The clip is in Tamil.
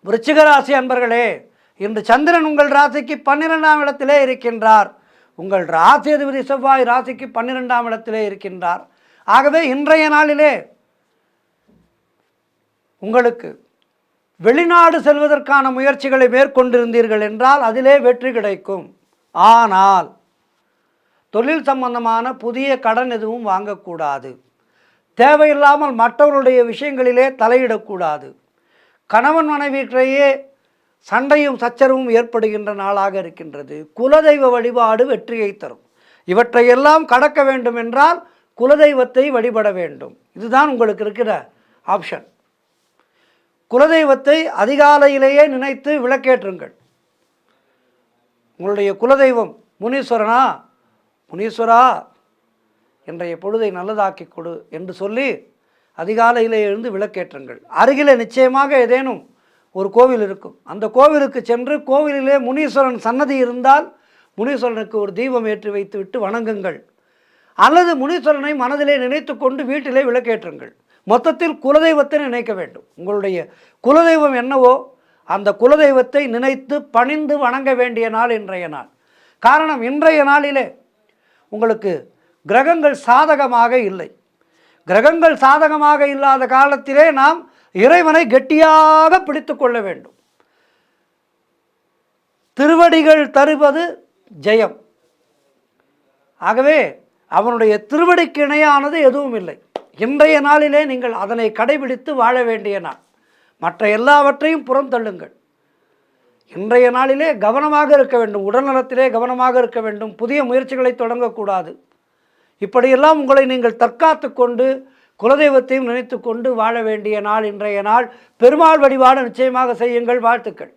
விருச்சிக ராசி அன்பர்களே, இன்று சந்திரன் உங்கள் ராசிக்கு 12ஆம் இடத்திலே இருக்கின்றார். உங்கள் ராசி அதிபதி செவ்வாய் ராசிக்கு 12ஆம் இடத்திலே இருக்கின்றார். ஆகவே இன்றைய நாளிலே உங்களுக்கு வெளிநாடு செல்வதற்கான முயற்சிகளை மேற்கொண்டிருந்தீர்கள் என்றால் அதிலே வெற்றி கிடைக்கும். ஆனால் தொழில் சம்பந்தமான புதிய கடன் எதுவும் வாங்கக்கூடாது. தேவையில்லாமல் மற்றவருடைய விஷயங்களிலே தலையிடக்கூடாது. கணவன் மனைவியிடையே சண்டையும் சச்சரவும் ஏற்படுகின்ற நாளாக இருக்கின்றது. குலதெய்வ வழிபாடு வெற்றியை தரும். இவற்றையெல்லாம் கடக்க வேண்டும் என்றால் குலதெய்வத்தை வழிபட வேண்டும். இதுதான் உங்களுக்கு இருக்கிற ஆப்ஷன். குலதெய்வத்தை அதிகாலையிலேயே நினைத்து விளக்கேற்றுங்கள். உங்களுடைய குலதெய்வம் முனீஸ்வரனா, முனீஸ்வரா இன்றைய பொழுதை நல்லதாக்கி கொடு என்று சொல்லி அதிகாலையிலே எழுந்து விளக்கேற்றுங்கள். அருகிலே நிச்சயமாக ஏதேனும் ஒரு கோவில் இருக்கும். அந்த கோவிலுக்கு சென்று கோவிலிலே முனீஸ்வரன் சன்னதி இருந்தால் முனீஸ்வரனுக்கு ஒரு தீபம் ஏற்றி வைத்து விட்டு வணங்குங்கள். அல்லது முனீஸ்வரனை மனதிலே நினைத்து கொண்டு வீட்டிலே விளக்கேற்றுங்கள். மொத்தத்தில் குலதெய்வத்தை நினைக்க வேண்டும். உங்களுடைய குலதெய்வம் என்னவோ அந்த குலதெய்வத்தை நினைத்து பணிந்து வணங்க வேண்டிய நாள் இன்றைய நாள். காரணம், இன்றைய நாளிலே உங்களுக்கு கிரகங்கள் சாதகமாக இல்லை. கிரகங்கள் சாதகமாக இல்லாத காலத்திலே நாம் இறைவனை கெட்டியாக பிடித்து கொள்ள வேண்டும். திருவடிகள் தருவது ஜெயம். ஆகவே அவனுடைய திருவடிக்கு இணையானது எதுவும் இல்லை. இன்றைய நாளிலே நீங்கள் அதனை கடைபிடித்து வாழ வேண்டிய நாள். மற்ற எல்லாவற்றையும் புறம் தள்ளுங்கள். இன்றைய நாளிலே கவனமாக இருக்க வேண்டும். உடல்நலத்திலே கவனமாக இருக்க வேண்டும். புதிய முயற்சிகளை தொடங்கக்கூடாது. இப்படியெல்லாம் உங்களை நீங்கள் தற்காத்து கொண்டு குலதெய்வத்தையும் நினைத்து கொண்டு வாழ வேண்டிய நாள் இன்றைய நாள். பெருமாள் வழிபாடு நிச்சயமாக செய்யுங்கள். வாழ்த்துக்கள்.